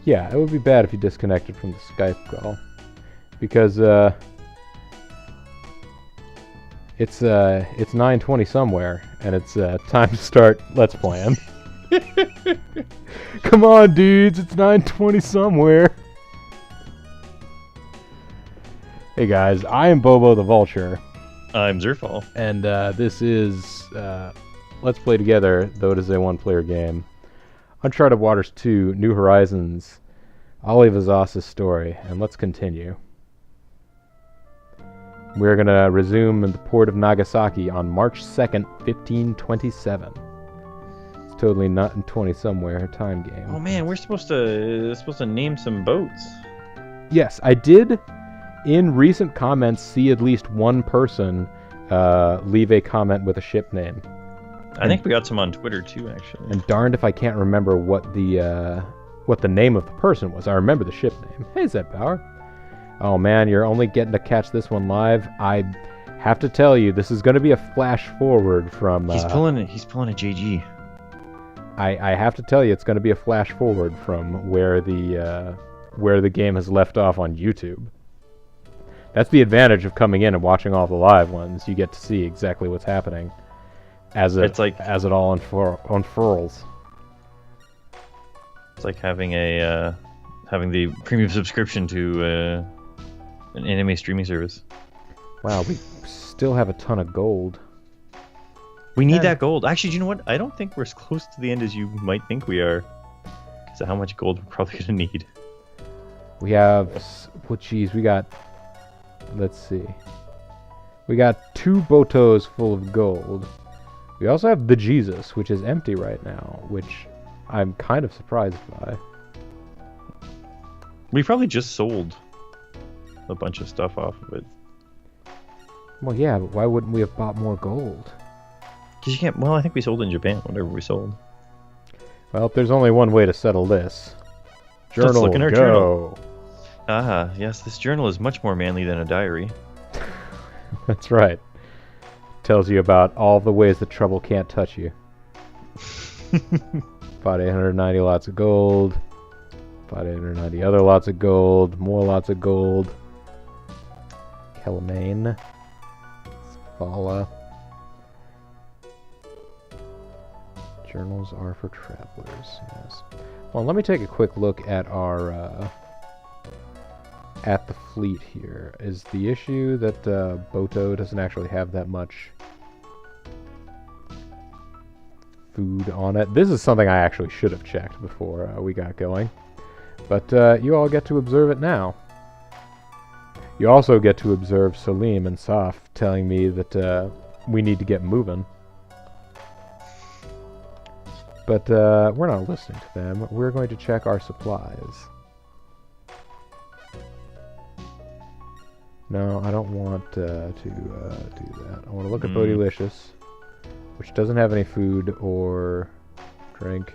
Yeah, it would be bad if you disconnected from the Skype call. Because, it's 9:20 somewhere, and it's, time to start Let's Playing. Come on, dudes, it's 9:20 somewhere. Hey guys, I am BoboTheVulture. I'm Zerfall. And, this is, Let's Play Together, though it is a one-player game. Uncharted Waters 2, New Horizons, Ali Vazas' story, and let's continue. We're going to resume in the port of Nagasaki on March 2nd, 1527. It's totally not in 20 somewhere time game. Oh man, we're supposed to name some boats. Yes, I did in recent comments see at least one person leave a comment with a ship name. I think we got some on Twitter too, actually. And darned if I can't remember what the name of the person was. I remember the ship name. Hey, Zed Power. Oh man, you're only getting to catch this one live. I have to tell you, this is going to be a flash forward from. He's pulling a JG. I have to tell you, it's going to be a flash forward from where the game has left off on YouTube. That's the advantage of coming in and watching all the live ones. You get to see exactly what's happening as it all unfurls. It's like having the premium subscription to an anime streaming service. Wow, we still have a ton of gold. We need that gold. Actually, do you know what? I don't think we're as close to the end as you might think we are. Because of how much gold we're probably going to need. We have... Well, geez, we got... Let's see. We got 2 botos full of gold. We also have the Jesus, which is empty right now, which I'm kind of surprised by. We probably just sold a bunch of stuff off of it. Well, yeah, but why wouldn't we have bought more gold? Because you can't... Well, I think we sold in Japan, whatever we sold. Well, there's only one way to settle this. Journal, let's look in our go! journal. Ah, yes, this journal is much more manly than a diary. That's right. Tells you about all the ways that trouble can't touch you. About 890 lots of gold. About 890 other lots of gold. More lots of gold. Kelamane. Sphala. Journals are for travelers, yes. Well, let me take a quick look at our, at the fleet here. Is the issue that, Boto doesn't actually have that much food on it? This is something I actually should have checked before we got going. But, you all get to observe it now. You also get to observe Salim and Saf telling me that, we need to get moving. But, we're not listening to them. We're going to check our supplies. No, I don't want to do that. I want to look at Bodylicious, which doesn't have any food or drink.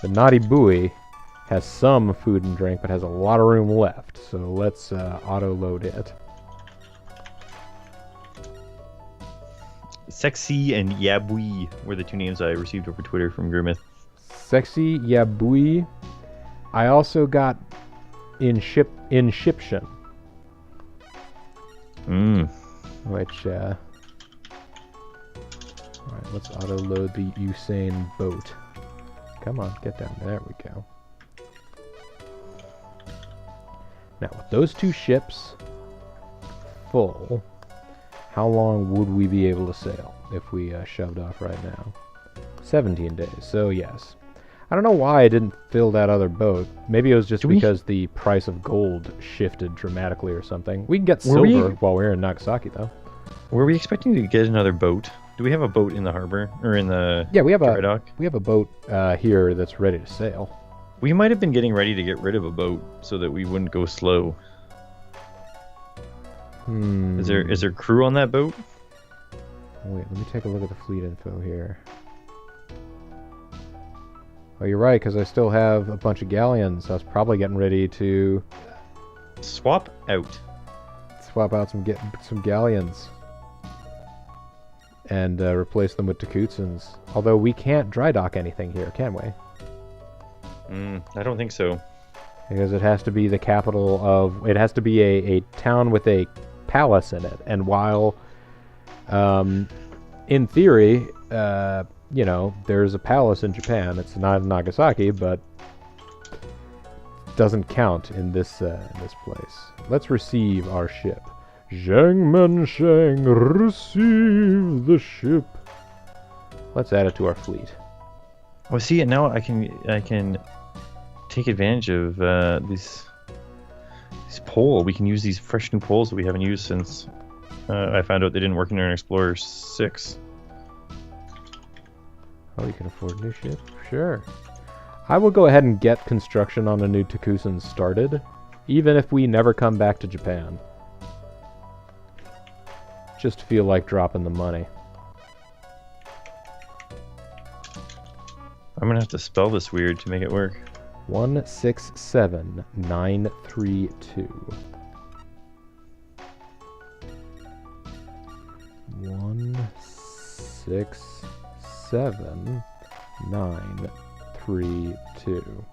The Naughty Buoy has some food and drink, but has a lot of room left. So let's auto-load it. Sexy and Yabui were the 2 names I received over Twitter from Grimith. Sexy, Yabui. I also got Inshiption. Which, alright, let's auto-load the Usain boat. Come on, get down. There we go. Now, with those 2 ships full, how long would we be able to sail if we shoved off right now? 17 days, so yes. I don't know why I didn't fill that other boat. Maybe it was just because the price of gold shifted dramatically or something. We can get silver while we're in Nagasaki, though. Were we expecting to get another boat? Do we have a boat in the harbor? Or in the dry dock? We have a boat here that's ready to sail. We might have been getting ready to get rid of a boat so that we wouldn't go slow. Is there crew on that boat? Wait, let me take a look at the fleet info here. Oh, you're right, because I still have a bunch of galleons. I was probably getting ready to swap out some galleons and replace them with Takutsans. Although we can't dry dock anything here, can we? I don't think so. Because it has to be the capital of... It has to be a town with a palace in it. And while, in theory, you know, there's a palace in Japan. It's not in Nagasaki, but doesn't count in this place. Let's receive our ship. Zhang Men Shang, receive the ship. Let's add it to our fleet. Oh, see, and now I can take advantage of these pole. We can use these fresh new poles that we haven't used since I found out they didn't work in our Explorer 6. Oh, you can afford a new ship? Sure. I will go ahead and get construction on a new Takusan started, even if we never come back to Japan. Just feel like dropping the money. I'm gonna have to spell this weird to make it work. 167932. 167932.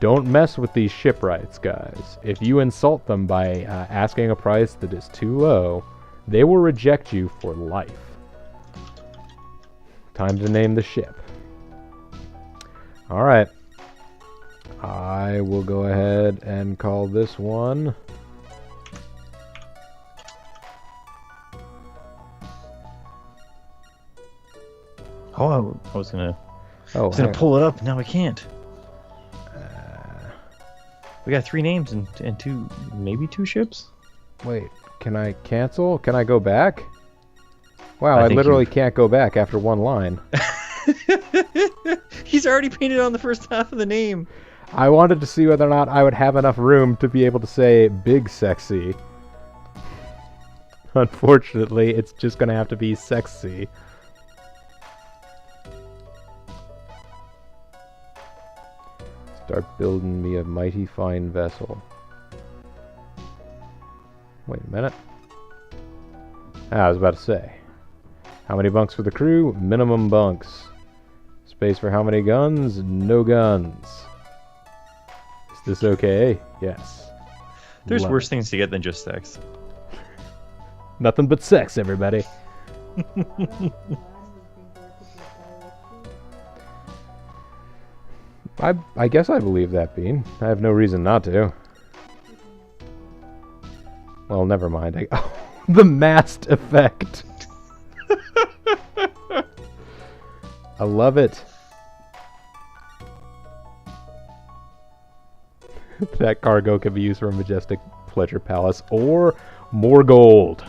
Don't mess with these shipwrights, guys. If you insult them by asking a price that is too low, they will reject you for life. Time to name the ship. Alright. I will go ahead and call this one... Oh, I was gonna pull it up. Now I can't. We got 3 names and maybe 2 ships. Wait, can I cancel? Can I go back? Wow, I literally can't go back after one line. He's already painted on the first half of the name. I wanted to see whether or not I would have enough room to be able to say big sexy. Unfortunately, it's just gonna have to be sexy. Start building me a mighty fine vessel. Wait a minute. I was about to say. How many bunks for the crew? Minimum bunks. Space for how many guns? No guns. Is this okay? Yes. There's worse things to get than just sex. Nothing but sex, everybody. I guess I believe that, Bean. I have no reason not to. Well, never mind. Oh, the mast effect. I love it. That cargo can be used for a majestic pleasure palace or more gold.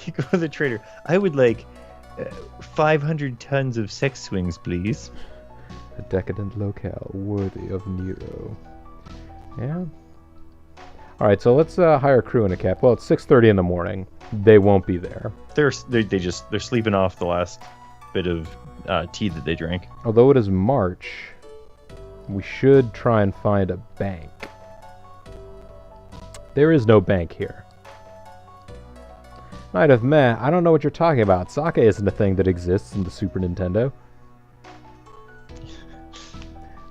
You go to the trader. I would like 500 tons of sex swings, please. A decadent locale worthy of Nero. Yeah. Alright, so let's hire a crew and a cap. Well, it's 6:30 in the morning. They won't be there. They're sleeping off the last bit of tea that they drank. Although it is March, we should try and find a bank. There is no bank here. Knight of Meh, I don't know what you're talking about. Sake isn't a thing that exists in the Super Nintendo.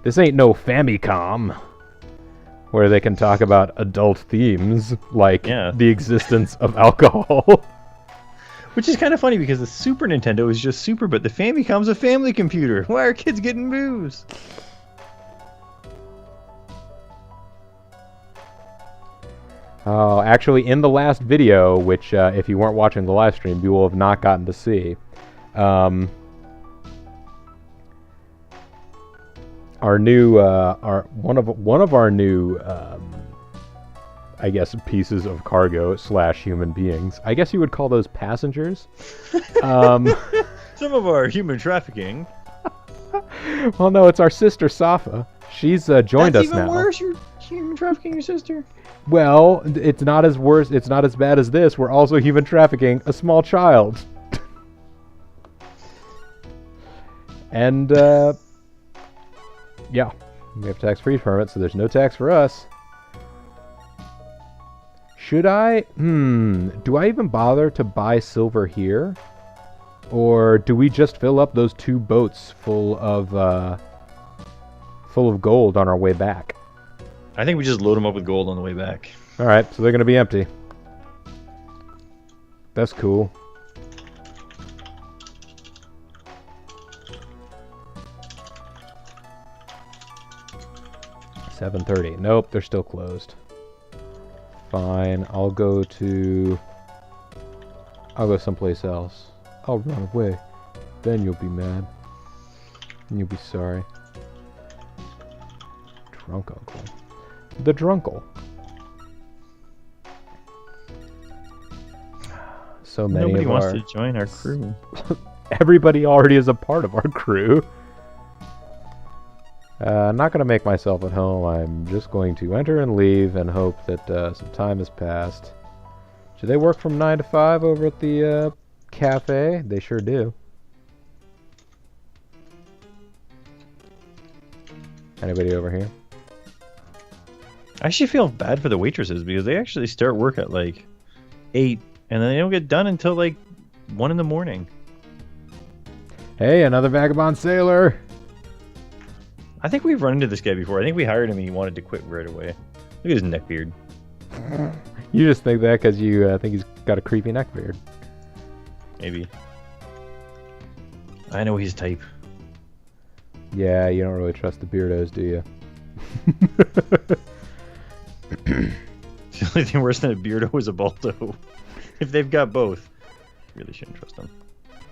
This ain't no Famicom, where they can talk about adult themes, like the existence of alcohol. Which is kind of funny, because the Super Nintendo is just super, but the Famicom's a family computer. Why are kids getting booze? Oh, actually, in the last video, which if you weren't watching the live stream, you will have not gotten to see, our new, one of our new, I guess, pieces of cargo / human beings. I guess you would call those passengers. Some of our human trafficking. Well, no, it's our sister Safa. She's joined us now. That's even worse. You're human trafficking your sister. Well, it's not as worse. It's not as bad as this. We're also human trafficking a small child. And yeah, we have tax-free permit, so there's no tax for us. Should I? Do I even bother to buy silver here? Or do we just fill up those 2 boats full of gold on our way back? I think we just load them up with gold on the way back. Alright, so they're going to be empty. That's cool. $7:30. Nope, they're still closed. Fine, I'll go someplace else. I'll run away. Then you'll be mad. And you'll be sorry. Drunk uncle. The drunkle. So many Nobody of wants our... to join our crew. Everybody already is a part of our crew. I'm not going to make myself at home. I'm just going to enter and leave and hope that some time has passed. Do they work from 9 to 5 over at the cafe? They sure do. Anybody over here? I actually feel bad for the waitresses because they actually start work at like 8 and then they don't get done until like 1 in the morning. Hey, another vagabond sailor! I think we've run into this guy before. I think we hired him and he wanted to quit right away. Look at his neck beard. You just think that because you think he's got a creepy neck beard. Maybe. I know his type. Yeah, you don't really trust the beardos, do you? The only thing worse than a beardo is a baldo. If they've got both, really shouldn't trust them.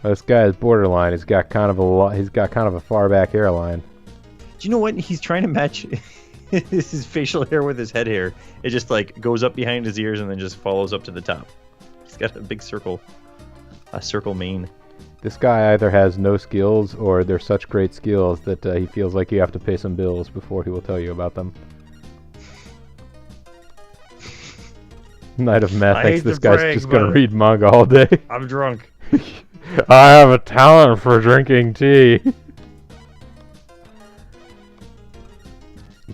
This guy is borderline. He's got kind of a far back hairline. Do you know what? He's trying to match his facial hair with his head hair. It just like goes up behind his ears and then just follows up to the top. He's got a big circle, a circle mane. This guy either has no skills or they're such great skills that he feels like you have to pay some bills before he will tell you about them. Knight of Meth thinks this guy's just gonna read manga all day. I'm drunk. I have a talent for drinking tea.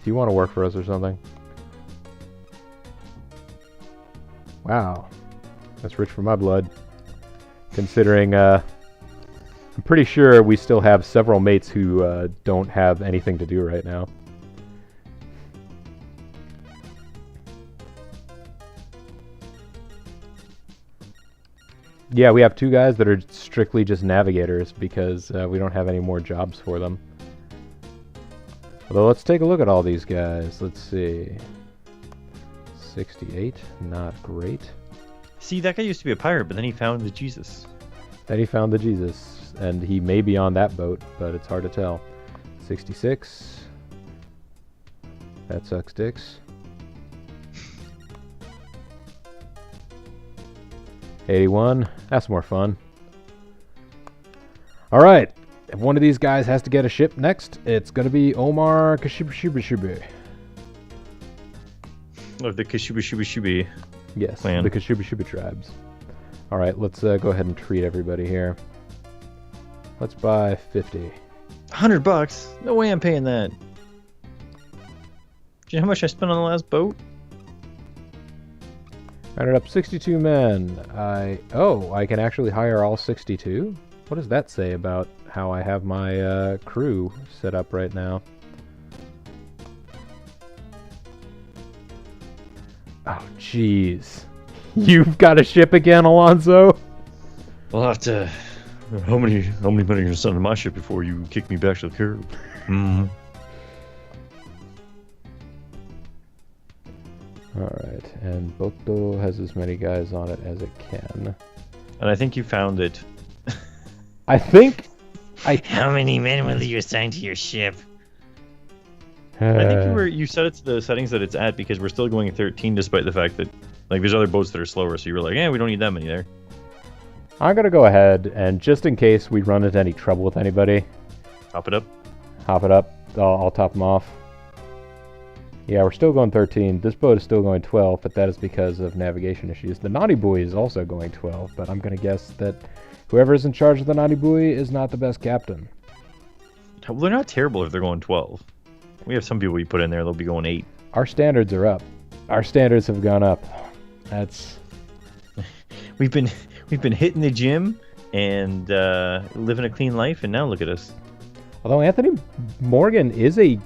Do you want to work for us or something? Wow. That's rich for my blood. Considering, I'm pretty sure we still have several mates who don't have anything to do right now. Yeah, we have 2 guys that are strictly just navigators because we don't have any more jobs for them. Although, let's take a look at all these guys. Let's see. 68, not great. See, that guy used to be a pirate, but then he found the Jesus. Then he found the Jesus, and he may be on that boat, but it's hard to tell. 66. That sucks dicks. 81. That's more fun. Alright. If one of these guys has to get a ship next, it's going to be Omar Kashibashibashi. Of the Kashubashibi. Yes, clan. the Kashibashiba tribes. Alright, let's go ahead and treat everybody here. Let's buy 50. $100? No way I'm paying that. Do you know how much I spent on the last boat? Rounded up 62 men. I can actually hire all 62? What does that say about how I have my crew set up right now? Oh, jeez. You've got a ship again, Alonso? We'll have to... How many men are you going to send on my ship before you kick me back to the curb? Mm-hmm. Alright, and Boto has as many guys on it as it can. And I think you found it. I think... How many men will you assign to your ship? I think you set it to the settings that it's at because we're still going 13 despite the fact that like there's other boats that are slower, so you were like, we don't need that many there. I'm gonna go ahead and just in case we run into any trouble with anybody, Top it up. hop it up. I'll top them off. Yeah, we're still going 13. This boat is still going 12, but that is because of navigation issues. The Naughty Buoy is also going 12, but I'm gonna guess that whoever is in charge of the Naughty Buoy is not the best captain. Well, they're not terrible if they're going 12. We have some people we put in there, they'll be going 8. Our standards are up. Our standards have gone up. That's... We've been hitting the gym and living a clean life, and now look at us. Although Anthony Morgan is a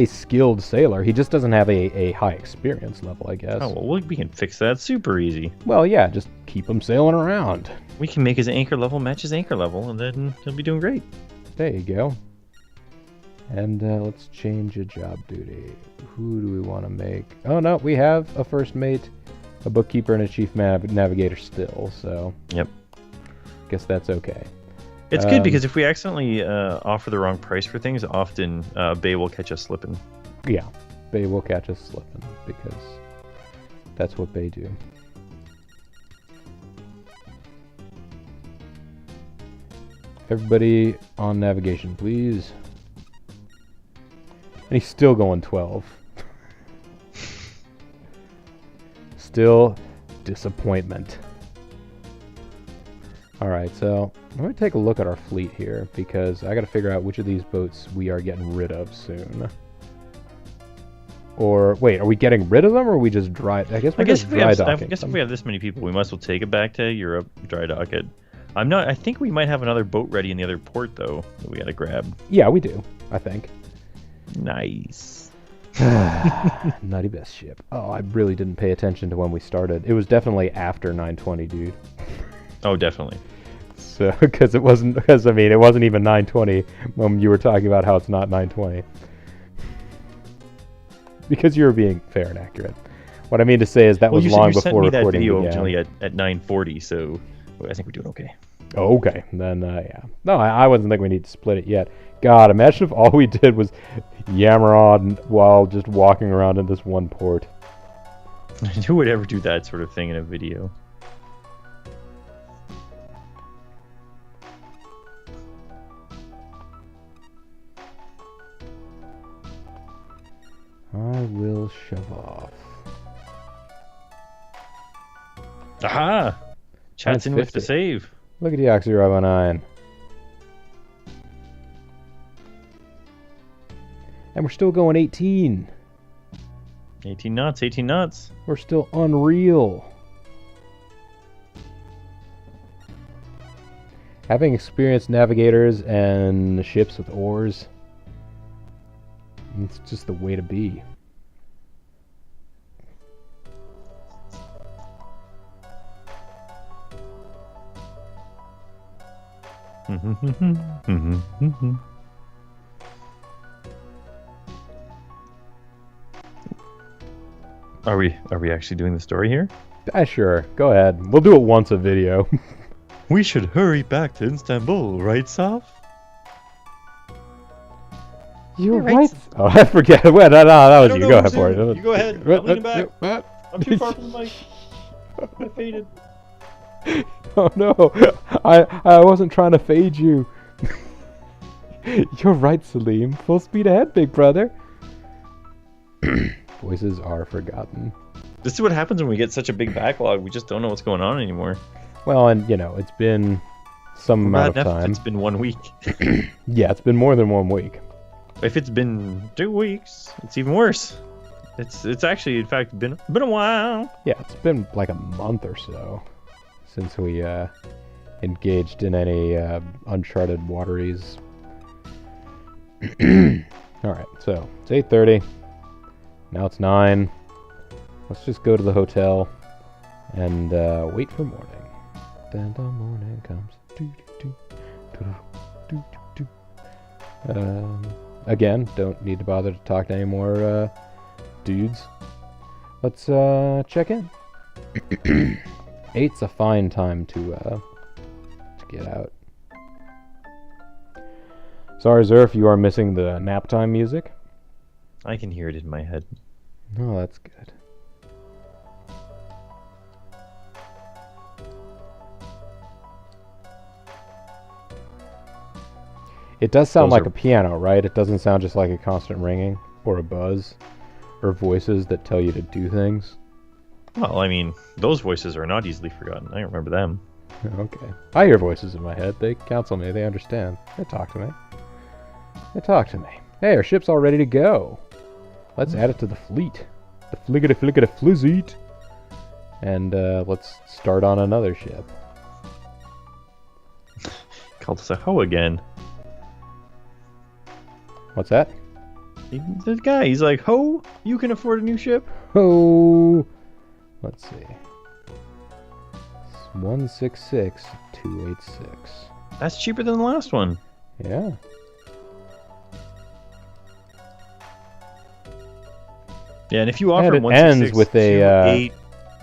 skilled sailor, he just doesn't have a high experience level, I guess. Oh, well, we can fix that super easy. Well, yeah, just keep him sailing around. We can make his anchor level match his anchor level, and then he'll be doing great. There you go. And let's change a job duty. Who do we want to make? Oh, no, we have a first mate, a bookkeeper, and a chief navigator still, so... Yep. Guess that's okay. It's good because if we accidentally offer the wrong price for things, often Bay will catch us slipping. Yeah, Bay will catch us slipping because that's what Bay do. Everybody on navigation, please. And he's still going 12. Still disappointment. Alright, so I'm going to take a look at our fleet here because I got to figure out which of these boats we are getting rid of soon. Or, wait, are we getting rid of them or are we just dry... I guess if we have this many people, we might as well take it back to Europe, dry dock it. I think we might have another boat ready in the other port, though, that we got to grab. Yeah, we do, I think. Nice. Nutty best ship. Oh, I really didn't pay attention to when we started. It was definitely after 920, dude. Oh, definitely. So, because it wasn't even 920 when you were talking about how it's not 920. Because you were being fair and accurate. What I mean to say is that was long before recording began. You sent me that video originally at 940, so I think we're doing okay. Oh, okay. Then, yeah. No, I wasn't thinking we need to split it yet. God, imagine if all we did was yammer on while just walking around in this one port. Who would ever do that sort of thing in a video? I will shove off. Aha! Chats in with the save. Look at the Oxy-Robo-9. And we're still going 18. 18 knots, 18 knots. We're still unreal. Having experienced navigators and ships with oars, it's just the way to be. Are we actually doing the story here? Sure. Go ahead. We'll do it once a video. We should hurry back to Istanbul, right, Saf? You're right. Oh, I forget. Well, no, that was you. Go ahead for it. You go ahead. I'm leaning back. I'm too far from the mic. I faded. Oh no! I wasn't trying to fade you. You're right, Salim. Full speed ahead, big brother. Voices are forgotten. This is what happens when we get such a big backlog. We just don't know what's going on anymore. Well, and you know, it's been some amount of time. It's been 1 week. Yeah, it's been more than 1 week. If it's been 2 weeks, it's even worse. It's actually, in fact, been a while. Yeah, it's been like a month or so since we engaged in any uncharted wateries. All right, so it's 8:30. Now it's 9. Let's just go to the hotel and wait for morning. Then the morning comes. Again, don't need to bother to talk to any more dudes. Let's check in. 8's a fine time to get out. Sorry, Zerf, you are missing the nap time music. I can hear it in my head. Oh, that's good. It does sound like a piano, right? It doesn't sound just like a constant ringing or a buzz or voices that tell you to do things. Well, I mean, those voices are not easily forgotten. I remember them. Okay. I hear voices in my head. They counsel me. They understand. They talk to me. Hey, our ship's all ready to go. Let's add it to the fleet. The flizzit. And let's start on another ship. Called us a hoe again. What's that? The guy, he's like, ho, you can afford a new ship? Oh, let's see. 166,286. That's cheaper than the last one. Yeah. Yeah, and if you offer And it ends 166 with a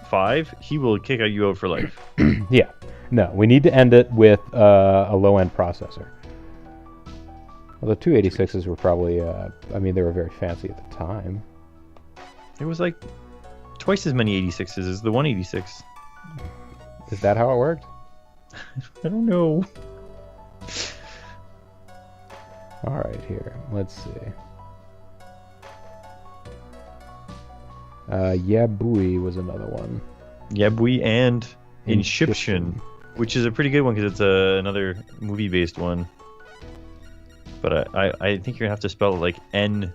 285, he will kick you out for life. Yeah. No, we need to end it with a low-end processor. Well, the 286s were probably, I mean, they were very fancy at the time. It was like twice as many 86s as the 186. Is that how it worked? I don't know. All right, here. Let's see. Yabui was another one. Yabui and Inshiption. Inshiption, which is a pretty good one because it's another movie-based one. But I think you're gonna have to spell it like N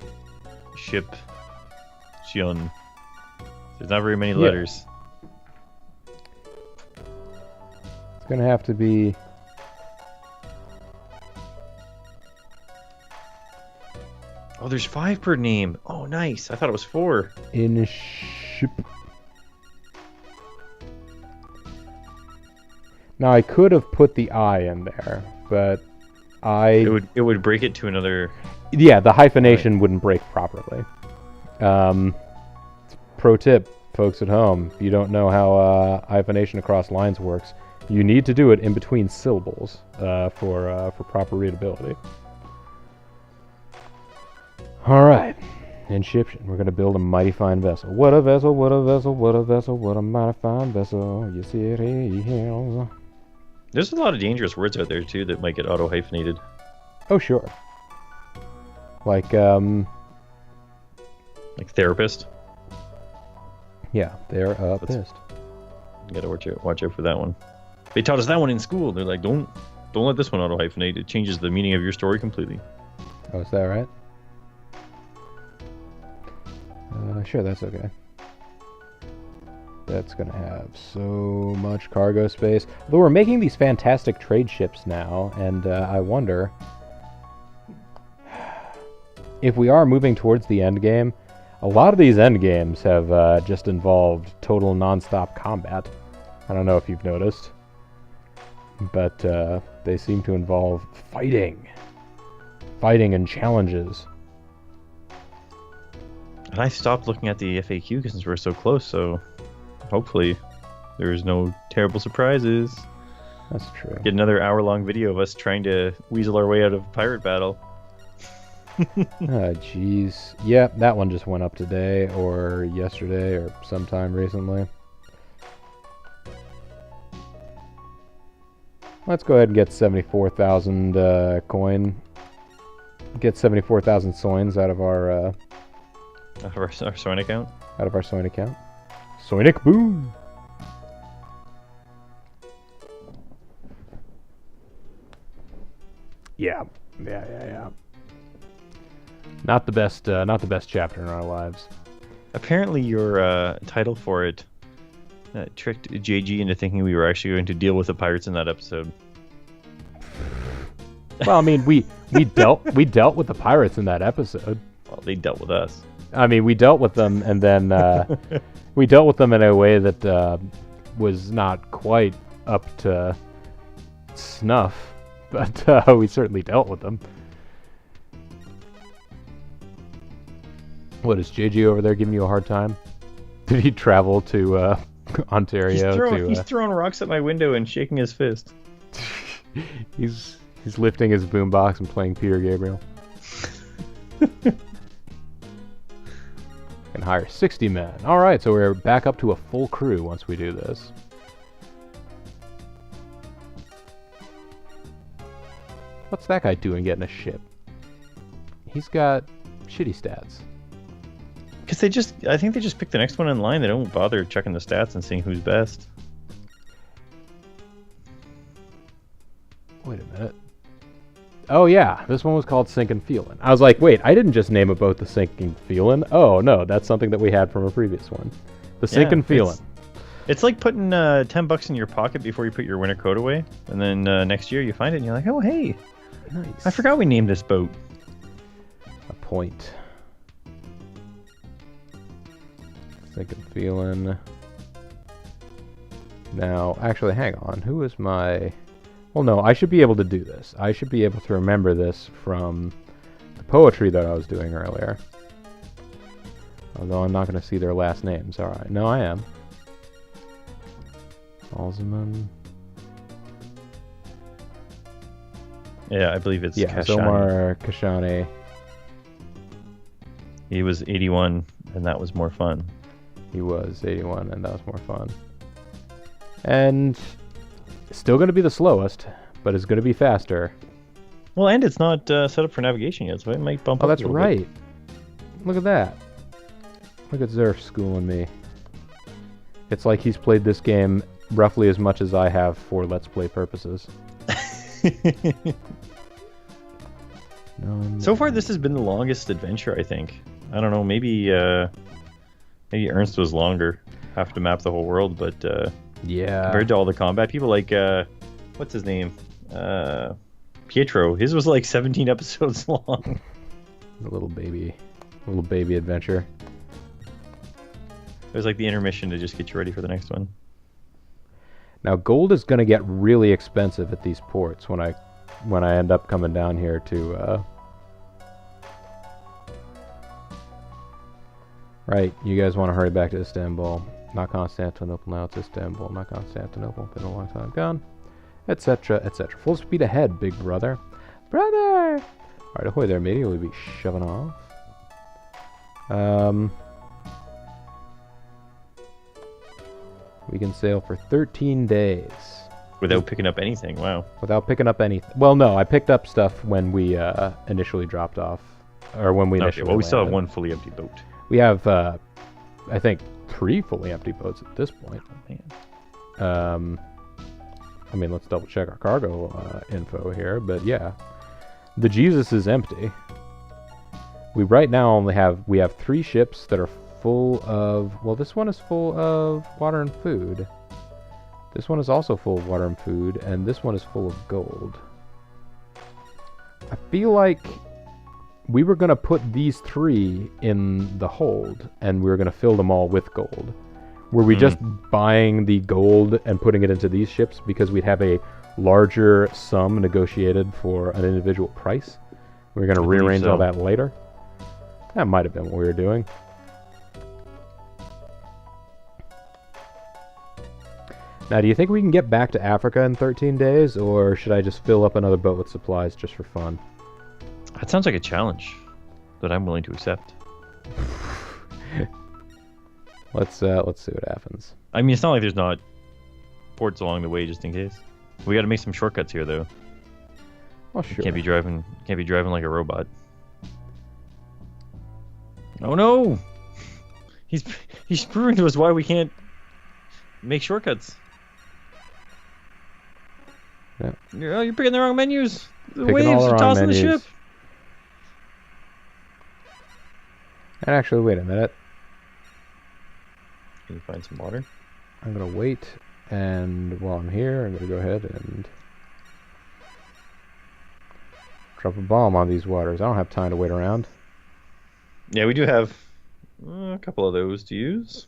ship Shion. There's not very many letters. It's gonna have to be. Oh, there's 5 per name. Oh, nice. I thought it was 4. Inship. Now I could have put the I in there, but It would break it to another. Yeah, the hyphenation wouldn't break properly. Pro tip, folks at home, if you don't know how hyphenation across lines works, you need to do it in between syllables for proper readability. All right, Inshiption. We're gonna build a mighty fine vessel. What a vessel! What a vessel! What a vessel! What a mighty fine vessel! You see it here. There's a lot of dangerous words out there too that might get auto hyphenated. Oh sure. Like therapist. Yeah, they're pissed. You gotta watch out for that one. They taught us that one in school. They're like, don't let this one auto hyphenate. It changes the meaning of your story completely. Oh, is that right? Sure, that's okay. That's gonna have so much cargo space. Though we're making these fantastic trade ships now, and I wonder if we are moving towards the end game. A lot of these end games have just involved total non-stop combat. I don't know if you've noticed, but they seem to involve fighting and challenges. And I stopped looking at the FAQ since we're so close, so hopefully there's no terrible surprises. That's true. Get another hour-long video of us trying to weasel our way out of a pirate battle. Oh, jeez. Yep, that one just went up today, or yesterday, or sometime recently. Let's go ahead and get 74,000 coin. Get 74,000 soins out of our Soin account? Out of our Soin account. Soinic boom! Yeah. Not the best chapter in our lives. Apparently your title for it tricked JG into thinking we were actually going to deal with the pirates in that episode. Well, I mean, we dealt with the pirates in that episode. Well, they dealt with us. I mean, we dealt with them, and then we dealt with them in a way that was not quite up to snuff, but we certainly dealt with them. What, is JG over there giving you a hard time? Did he travel to Ontario? He's throwing rocks at my window and shaking his fist. He's lifting his boombox and playing Peter Gabriel. Can hire 60 men. All right, so we're back up to a full crew once we do this. What's that guy doing getting a ship? He's got shitty stats. Because I think they just pick the next one in line. They don't bother checking the stats and seeing who's best. Wait a minute. Oh yeah, this one was called Sinkin' Feelin'. I was like, wait, I didn't just name a boat the Sinkin' Feelin'. Oh no, that's something that we had from a previous one. The Sinkin' Feelin'. It's like putting $10 in your pocket before you put your winter coat away, and then next year you find it and you're like, oh hey, Nice. I forgot we named this boat. A point. Thinking, feeling. Now, actually, hang on. Who is my... Well, no, I should be able to do this. I should be able to remember this from the poetry that I was doing earlier. Although I'm not going to see their last names. Alright, no, I am. Alzman. Yeah, I believe it's Yeah, Kashani. Zomar Kashani. He was 81, and that was more fun. He was 81, and that was more fun. And still going to be the slowest, but it's going to be faster. Well, and it's not set up for navigation yet, so it might bump Oh, up that's a little right. bit. Look at that. Look at Zerf schooling me. It's like he's played this game roughly as much as I have for Let's Play purposes. So far, this has been the longest adventure, I think. I don't know, maybe Ernst was longer. Have to map the whole world, but yeah. compared to all the combat, people like, what's his name? Pietro. His was like 17 episodes long. A little baby adventure. It was like the intermission to just get you ready for the next one. Now, gold is going to get really expensive at these ports when I end up coming down here to... Right, you guys want to hurry back to Istanbul. Not Constantinople, now it's Istanbul. Not Constantinople, been a long time gone. Etc., etc. Full speed ahead, big brother. Brother! Alright, ahoy there, matey. We'll be shoving off. We can sail for 13 days. Without picking up anything, wow. Without picking up anything. Well, no, I picked up stuff when we initially dropped off. Or when we initially well, we still have landed. one fully empty boat. We have, I think, 3 fully empty boats at this point. Oh, man. I mean, let's double check our cargo info here, but yeah. The Jesus is empty. We right now only have 3 ships that are full of, well, this one is full of water and food. This one is also full of water and food, and this one is full of gold. I feel like we were going to put these 3 in the hold, and we were going to fill them all with gold. Were we just buying the gold and putting it into these ships because we'd have a larger sum negotiated for an individual price? We were going to rearrange all that later? That might have been what we were doing. Now, do you think we can get back to Africa in 13 days, or should I just fill up another boat with supplies just for fun? That sounds like a challenge that I'm willing to accept. Let's see what happens. I mean, it's not like there's not ports along the way just in case. We got to make some shortcuts here, though. Well, sure. Can't be driving like a robot. Oh no! He's proving to us why we can't make shortcuts. Yeah. You're picking the wrong menus. The Picking all waves the are wrong tossing the menus. ship. And actually, wait a minute. Can you find some water? I'm going to wait, and while I'm here, I'm going to go ahead and drop a bomb on these waters. I don't have time to wait around. Yeah, we do have a couple of those to use.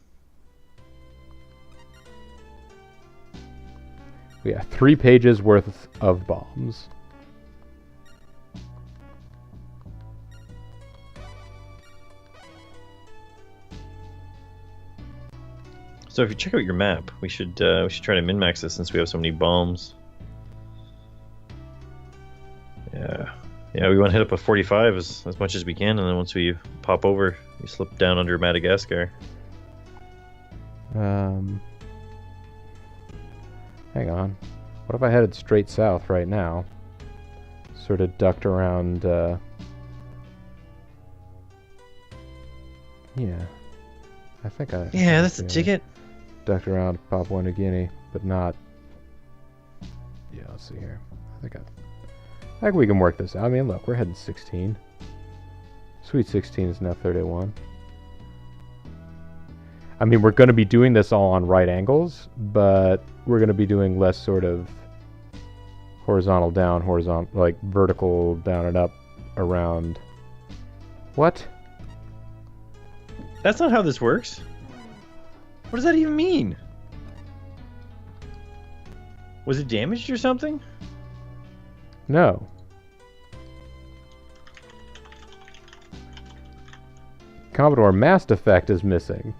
We have 3 pages worth of bombs. So if you check out your map, we should try to min-max this since we have so many bombs. Yeah, we want to hit up a 45 as much as we can, and then once we pop over, we slip down under Madagascar. Hang on. What if I headed straight south right now? Sort of ducked around, yeah. I think I... Yeah, that's the ticket. Ducked around Papua New Guinea, but not... Yeah, let's see here. I think we can work this out. I mean, look, we're heading 16. Sweet 16 is now 31. I mean, we're going to be doing this all on right angles, but we're going to be doing less sort of horizontal down, horizontal, like vertical down and up around. What? That's not how this works. What does that even mean? Was it damaged or something? No. Commodore Mass Effect is missing.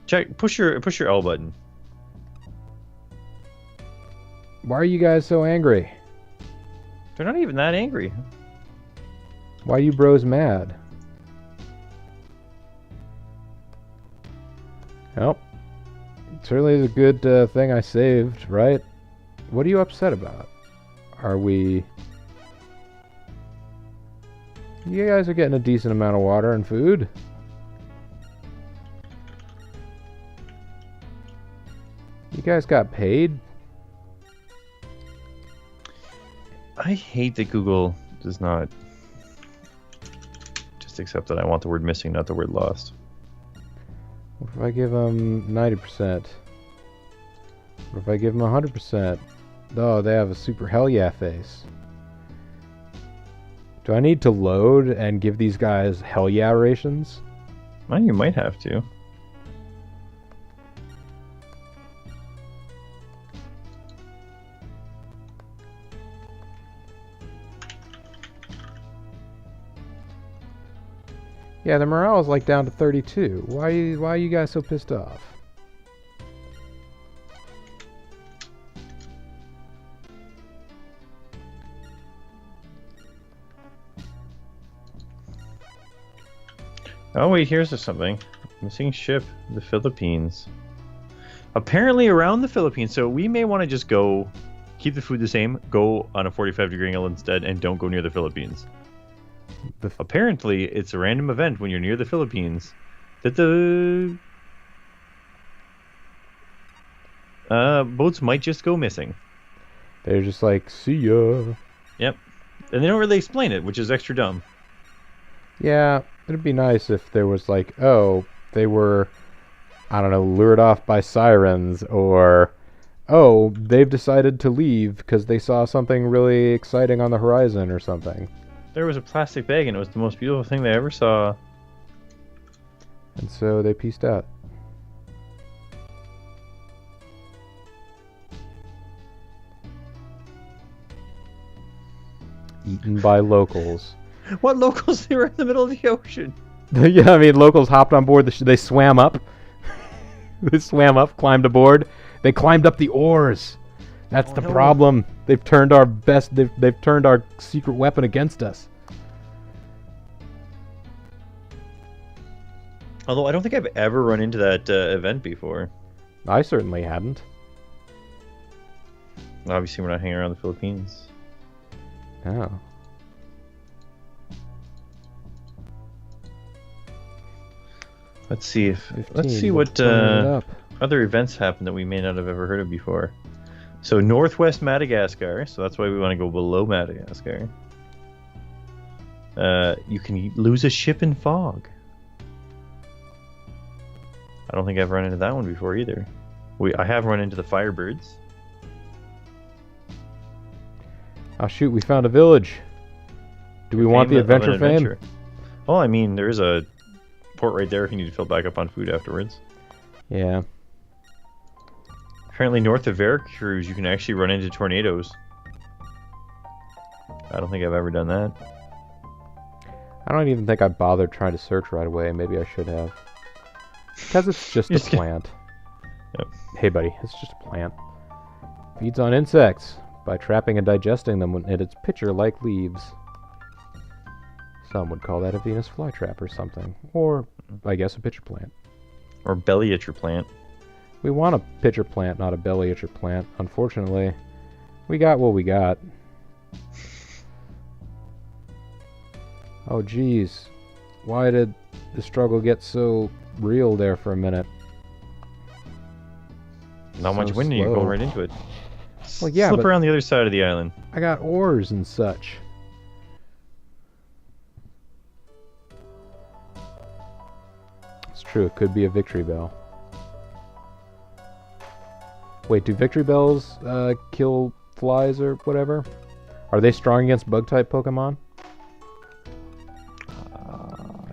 Check. Push your L button. Why are you guys so angry? They're not even that angry. Why are you bros mad? Well, certainly is a good thing I saved, right? What are you upset about? Are we... You guys are getting a decent amount of water and food. You guys got paid? I hate that Google does not just accept that I want the word missing, not the word lost. What if I give them 90%? What if I give them 100%? Oh, they have a super hell yeah face. Do I need to load and give these guys hell yeah rations? Well, you might have to. Yeah, the morale is like down to 32. Why are you guys so pissed off? Oh wait, here's something. Missing ship, the Philippines. Apparently around the Philippines, so we may want to just go, keep the food the same, go on a 45-degree angle instead, and don't go near the Philippines. Apparently, it's a random event when you're near the Philippines that the boats might just go missing. They're just like, see ya. Yep. And they don't really explain it, which is extra dumb. Yeah, it'd be nice if there was like, oh, they were, I don't know, lured off by sirens, or, oh, they've decided to leave because they saw something really exciting on the horizon or something. There was a plastic bag and it was the most beautiful thing they ever saw. And so they pieced out. Eaten by locals. What locals? They were in the middle of the ocean. Yeah, I mean, locals hopped on board. They swam up. They swam up, climbed aboard. They climbed up the oars. That's the problem. They've turned our best. They've turned our secret weapon against us. Although I don't think I've ever run into that event before. I certainly hadn't. Obviously, we're not hanging around the Philippines. Oh. Let's see if 15, let's see what other events happen that we may not have ever heard of before. So northwest Madagascar, so that's why we want to go below Madagascar. You can lose a ship in fog. I don't think I've run into that one before either. I have run into the Firebirds. Oh shoot, we found a village. Do we want the adventure fame? Well, I mean, there is a port right there if you need to fill back up on food afterwards. Yeah. Apparently north of Veracruz, you can actually run into tornadoes. I don't think I've ever done that. I don't even think I bothered trying to search right away. Maybe I should have. Because it's just a plant. Yep. Hey buddy, it's just a plant. Feeds on insects by trapping and digesting them in its pitcher-like leaves. Some would call that a Venus flytrap or something. Or, I guess, a pitcher plant. Or belly itcher plant. We want a pitcher plant, not a belly itcher plant. Unfortunately, we got what we got. Oh geez. Why did the struggle get so real there for a minute? Not much wind and you're going right into it. Well, yeah, Slip around the other side of the island. I got oars and such. It's true, it could be a victory bell. Wait, do victory bells kill flies or whatever? Are they strong against bug-type Pokemon?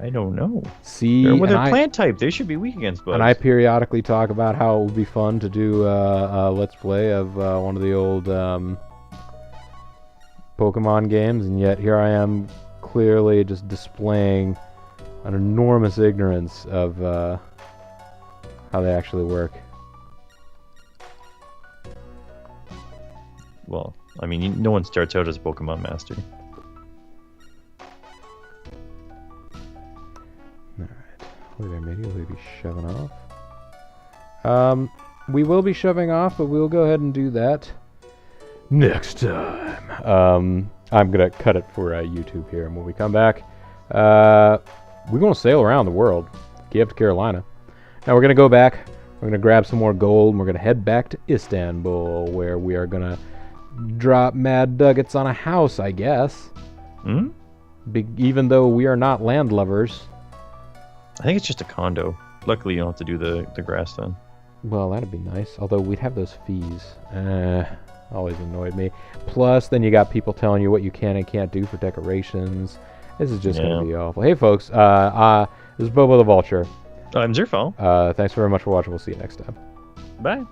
I don't know. See, Well, they're plant type. They should be weak against bugs. And I periodically talk about how it would be fun to do a Let's Play of one of the old Pokemon games, and yet here I am clearly just displaying an enormous ignorance of how they actually work. Well, I mean, no one starts out as a Pokemon master. We'd immediately be shoving off. We will be shoving off, but we'll go ahead and do that next time. I'm gonna cut it for YouTube here, and when we come back, we're gonna sail around the world, Kiev to Carolina. Now we're gonna go back. We're gonna grab some more gold, and we're gonna head back to Istanbul, where we are gonna drop mad ducats on a house, I guess. Hmm? Even though we are not landlubbers. I think it's just a condo. Luckily, you don't have to do the grass then. Well, that'd be nice. Although we'd have those fees. Always annoyed me. Plus, then you got people telling you what you can and can't do for decorations. This is just going to be awful. Hey, folks. This is Bobo the Vulture. I'm Zerfall. Thanks very much for watching. We'll see you next time. Bye.